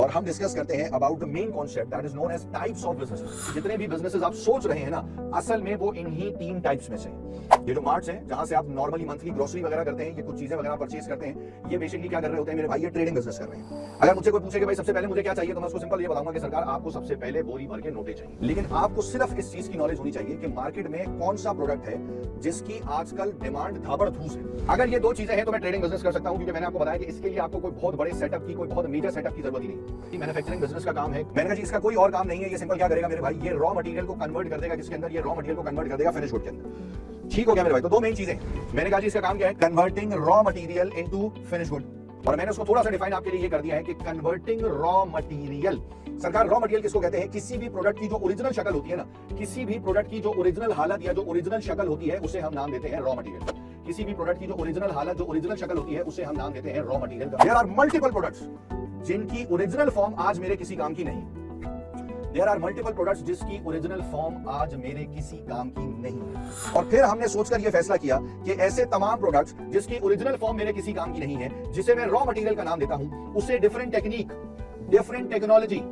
और हम डिस्कस करते हैं about the main concept that is known as types of businesses. जितने भी बिजनेसेस आप सोच रहे हैं ना, असल में वो इन्हीं 3 टाइप्स में से हैं। ये जो मार्ट्स हैं, जहां से आप नॉर्मली मंथली ग्रोसरी वगैरह करते हैं, ये कुछ चीजें वगैरह परचेज करते हैं, ये बेसिकली क्या कर रहे होते हैं मेरे भाई, ये ट्रेडिंग बिजनेस कर रहे हैं। अगर मुझसे कोई पूछे कि भाई सबसे पहले मुझे क्या चाहिए, तो मैं उसको सिंपल ये बताऊंगा कि सरकार आपको सबसे पहले बोरी भर के नोटे चाहिए। लेकिन आपको सिर्फ इस चीज की नॉलेज होनी चाहिए कि मार्केट में कौन सा प्रोडक्ट है जिसकी आजकल डिमांड धाबड़धूस है। अगर ये 2 चीजें हैं तो मैं ट्रेडिंग बिजनेस कर सकता हूं, क्योंकि मैंने आपको बताया कि इसके लिए आपको कोई बहुत बड़े सेटअप की, कोई बहुत मेजर सेटअप की जरूरत ही नहीं। मैन्युफैक्चरिंग बिजनेस का काम है। मैंने कहा जी इसका कोई और काम नहीं है, ये सिंपल क्या करेगा मेरे भाई, ये रॉ मटेरियल को कन्वर्ट कर देगा, किसके अंदर, ये रॉ मटेरियल को कन्वर्ट कर देगा फिनिश गुड के अंदर। ठीक हो गया मेरे भाई। तो 2 मेन चीजें मैंने कहा जी, इसका काम क्या है, converting raw material into finish good. और मैंने उसको थोड़ा सा डिफाइन आपके लिए ये कर दिया है कि कन्वर्टिंग रॉ मटेरियल। सरकार रॉ मटेरियल किसको कहते हैं, किसी भी प्रोडक्ट की जो ओरिजिनल शक्ल होती है ना, किसी भी प्रोडक्ट की जो ओरिजिनल हालत या जो ओरिजिनल शक्ल होती है, उसे हम नाम देते हैं रॉ मटेरियल। किसी भी प्रोडक्ट की जो ओरिजिनल हालत, जो ओरिजिनल शक्ल होती है, उसे हम नाम देते हैं raw material. There are multiple products जिनकी ओरिजिनल फॉर्म आज मेरे किसी काम की नहीं। देयर आर मल्टीपल प्रोडक्ट्स जिसकी ओरिजिनल फॉर्म आज मेरे किसी काम की नहीं है। और फिर हमने सोचकर यह फैसला किया कि ऐसे तमाम प्रोडक्ट्स जिसकी ओरिजिनल फॉर्म मेरे किसी काम की नहीं है, जिसे मैं रॉ मटेरियल का नाम देता हूं, उसे different technique, different technology,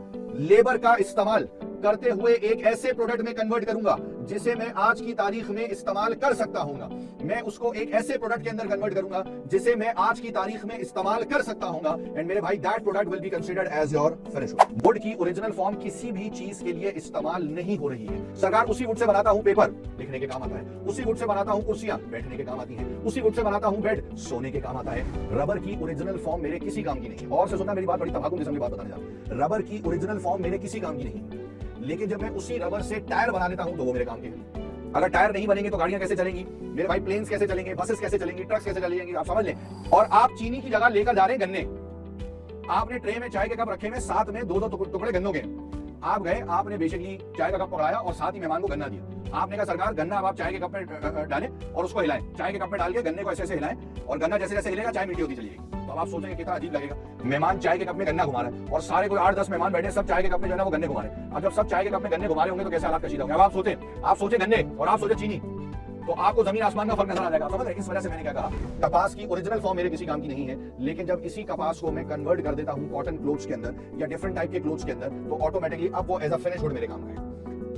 labour का इस्तेमाल करते हुए एक ऐसे प्रोडक्ट में कन्वर्ट करूंगा जिसे मैं आज की तारीख में इस्तेमाल कर सकता हूंगा। मैं उसको एक ऐसे प्रोडक्ट के अंदर कन्वर्ट करूंगा जिसे मैं आज की तारीख में इस्तेमाल कर सकता हूंगा। एंड मेरे भाई, that product will be considered as your finish good. Wood की ओरिजिनल फॉर्म किसी भी चीज के लिए इस्तेमाल नहीं हो रही है। सरकार, उसी वुड से बनाता हूं पेपर, लिखने के काम आता है। उसी वुड से बनाता हूं कुर्सियां, बैठने के काम आती हैं। उसी वुड से बनाता हूं बेड, सोने के काम आता है। रबर की ओरिजिनल फॉर्म मेरे किसी काम की नहीं। और से सुनना मेरी बात, बड़ी तबाकू किस्म की बात बताने जा रहा हूं। रबर की ओरिजिनल फॉर्म मेरे किसी काम की नहीं, लेकिन जब मैं उसी रबर से टायर बना लेता हूं तो वो मेरे काम के हैं। अगर टायर नहीं बनेंगे तो गाड़ियां कैसे चलेंगी मेरे भाई, प्लेन्स कैसे चलेंगे, बसेस कैसे चलेंगी, ट्रक्स कैसे चलेंगे, आप समझ लें। और आप चीनी की जगह लेकर जा रहे हैं गन्ने। आपने ट्रे में चाय के कप रखे में, साथ में 2-2 टुकड़े गन्नों के। आप गए, आपने बेसिकली चाय का कप पकड़ाया और साथ ही मेहमान को गन्ना दिया। आपने कहा सरकार, गन्ना अब आप चाय के कप में डालें और उसको हिलाएं। चाय के कप में डाल के गन्ने को ऐसे हिलाएं और गन्ना जैसे जैसे हिलेगा चाय मीठी होती चली जाएगी। तो आप सोचेंगे कितना अजीब लगेगा, मेहमान चाय के कप में गन्ना घुमा रहा है और सारे कोई 8-10 मेहमान बैठे, सब चाय के कप में जो है ना वो गन्ने घुमा रहे हैं। अब जब सब चाय के कप में गन्ने घुमा रहे होंगे तो कैसे हालात कशीदा होंगे। अब आप सोचे गन्ने और आप सोचे चीनी, तो आपको जमीन आसमान का फर्क नजर आ जाएगा। समझ रहे? इस वजह से मैंने क्या कहा, कपास की ओरिजिनल फॉर्म मेरे किसी काम की नहीं है, लेकिन जब इसी कपास को मैं कन्वर्ट कर देता हूं कॉटन क्लोथ्स के अंदर या डिफरेंट टाइप के क्लोथ्स के अंदर, तो ऑटोमेटिकली अब वो एज अ फिनिश गुड मेरे काम का है।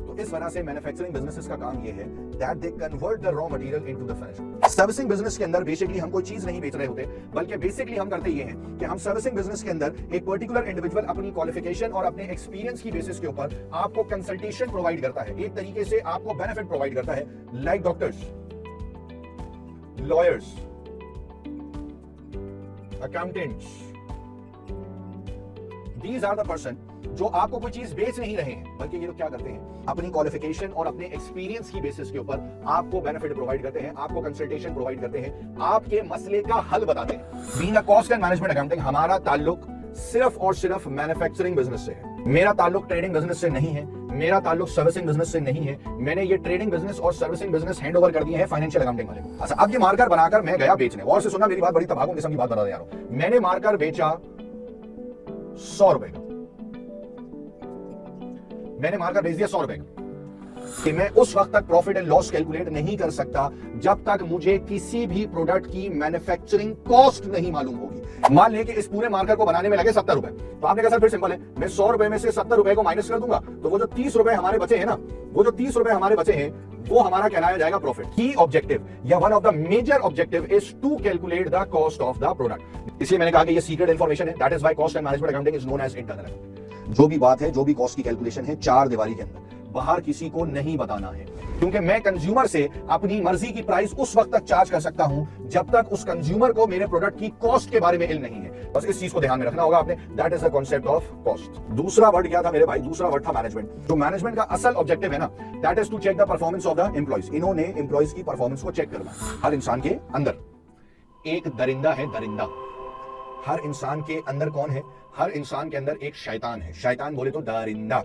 तो इस वजह से मैन्युफैक्चरिंग बिजनेसेस का काम ये है that they convert the raw material into the finish. Servicing business के अंदर बेसिकली हम कोई चीज नहीं बेच रहे होते, बल्कि बेसिकली हम करते ये हैं कि हम सर्विसिंग बिजनेस के अंदर एक पर्टिकुलर इंडिविजुअल अपनी क्वालिफिकेशन और अपने एक्सपीरियंस की बेसिस के ऊपर आपको कंसल्टेशन प्रोवाइड करता है, एक तरीके से आपको बेनिफिट प्रोवाइड करता है। Like doctors, lawyers, accountants, these are the person जो आपको कोई चीज बेच नहीं रहे हैं, बल्कि ये लोग क्या करते हैं, अपनी क्वालिफिकेशन और अपने एक्सपीरियंस की बेसिस के ऊपर आपको बेनिफिट प्रोवाइड करते हैं, आपको कंसल्टेशन प्रोवाइड करते हैं, आपके मसले का हल बताते हैं। Being a cost and management accounting, हमारा ताल्लुक सिर्फ और सिर्फ मैन्युफैक्चरिंग बिजनेस से है। मेरा ताल्लुक ट्रेडिंग बिजनेस से नहीं है, मेरा ताल्लुक सर्विसिंग बिजनेस से नहीं है। मैंने ये ट्रेडिंग बिजनेस और सर्विसिंग बिजनेस हैंड ओवर कर दिए हैं फाइनेंशियल अकाउंटिंग वाले को। अच्छा, अब ये मार्कर बनाकर मैं गया बेचने, और से सुनना मेरी बात, बड़ी तबाकू किस्म की बात बता दे रहा हूं। मैंने मार्कर बेचा 100 रुपए का, मैंने मार्कर बेच दिया 100 रुपए का। कि मैं उस वक्त तक प्रॉफिट एंड लॉस कैलकुलेट नहीं कर सकता जब तक मुझे किसी भी प्रोडक्ट की मैन्युफैक्चरिंग कॉस्ट नहीं मालूम होगी। मान लें कि इस पूरे मार्कर को बनाने में लगे 70 रुपए, तो आपने कहा सर फिर सिंपल है, मैं 100 रुपए में से 70 रुपए को माइनस कर दूंगा, तो वो जो 30 रुपए हमारे बचे हैं ना, वो जो 30 रुपए हमारे बचे हैं, वो हमारा कहलाया जाएगा प्रॉफिट। की ऑब्जेक्टिव या one of the major objective is to calculate the cost of the product. इसलिए मैंने कहा कि ये सीक्रेट इंफॉर्मेशन है, that is why cost and management accounting is known as internal accounting. जो भी बात है, जो भी कॉस्ट की कैलकुलेशन है, 4 दीवारी के अंदर, बाहर किसी को नहीं बताना है, क्योंकि मैं कंज्यूमर से अपनी मर्जी की प्राइस उस वक्त तक चार्ज कर सकता हूं जब तक उस कंज्यूमर को मेरे प्रोडक्ट की कॉस्ट के बारे में इल्म नहीं है। बस इस चीज को ध्यान में रखना होगा आपने, that is the concept of cost. दूसरा वर्ड क्या था मेरे भाई, दूसरा वर्ड था मैनेजमेंट। जो मैनेजमेंट का असल ऑब्जेक्टिव है ना, that is to check the performance of the employees. इन्होंने एम्प्लॉइज की परफॉर्मेंस को चेक करना। हर इंसान के अंदर एक दरिंदा है, दरिंदा। हर इंसान के अंदर कौन है, हर इंसान के अंदर एक शैतान है, शैतान बोले तो दरिंदा।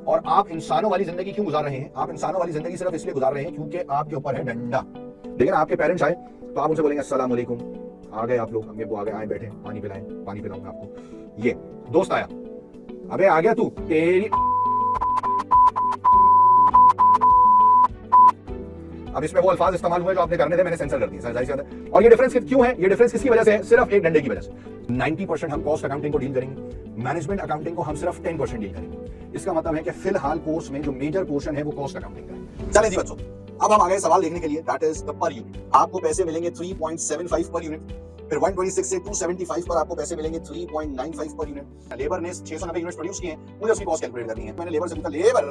और आप इंसानों वाली जिंदगी क्यों गुजार रहे हैं, आप इंसानों वाली जिंदगी सिर्फ इसलिए गुजार रहे हैं क्योंकि आपके ऊपर है डंडा। लेकिन आपके पेरेंट्स आए तो आप उनसे बोलेंगे अस्सलाम वालेकुम, आ गए आप लोग, अम्मी अब्बू आ गए, आए बैठे, पानी पिलाएं, पानी पिलाऊंगा आपको। ये दोस्त आया, अबे आ गया तू, तेरी अब इसमें वो अल्फाज इस्तेमाल हुए जो आपने करने थे, मैंने सेंसर कर दिए। और ये डिफरेंस क्यों है, ये डिफरेंस किसकी वजह से है, सिर्फ एक डंडे की वजह से। 90% हम कॉस्ट अकाउंटिंग को डील करेंगे, मैनेजमेंट अकाउंटिंग को हम सिर्फ 10% डील करेंगे। इसका मतलब है कि फिलहाल कोर्स में जो मेजर पोर्शन है वो कॉस्ट अकाउंटिंग का है। चलें जी बच्चों, अब हम आ गए सवाल देखने के लिए, that is the per unit. आपको पैसे मिलेंगे 3.75 पर यूनिट, फिर 126 से 275 पर आपको पैसे मिलेंगे 3.95 पर यूनिट। लेबर ने 690 यूनिट्स प्रोड्यूस किए हैं, मुझे उसकी कॉस्ट कैलकुलेट करनी है। मैंने लेबर से पूछा, लेबर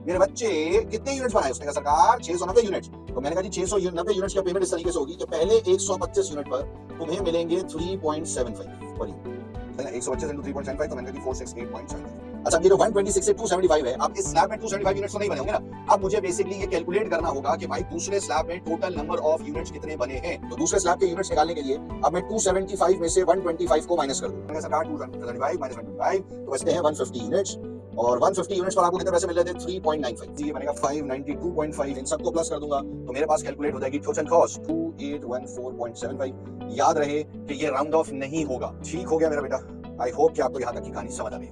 मेरे बच्चे कितने यूनिट्स बनाए? उसने कहा सरकार 690 यूनिट्स। तो मैंने कहा जी 690 यूनिट्स की पेमेंट इस तरीके से होगी कि पहले 125 यूनिट पर तुम्हें मिलेंगे 3.75 पर यूनिट। 125 into 3.75 तो मैंने कहा 468.75। अच्छा, ये जो 126 से 275 है, अब इस स्लैब में 275 यूनिट्स तो नहीं बने होंगे ना। अब मुझे बेसिकली ये कैलकुलेट करना होगा कि भाई दूसरे स्लैब में टोटल नंबर ऑफ यूनिट्स कितने बने हैं। तो दूसरे स्लैब के यूनिट्स निकालने के लिए अब मैं 275 में से 125 को माइनस कर दूं। सरकार 275 माइनस 125 तो बचते हैं 150 यूनिट्स, और 150 यूनिट्स पर आपको कितने पैसे मिल रहे थे? 3.95। ये बनेगा 592.5। इन सबको प्लस कर दूंगा तो मेरे पास कैलकुलेट हो जाएगी टोटल कॉस्ट 2814.75। याद रहे कि ये राउंड ऑफ नहीं होगा। ठीक हो गया मेरा बेटा, आई होप कि आपको यहाँ तक की कहानी समझ आ गई।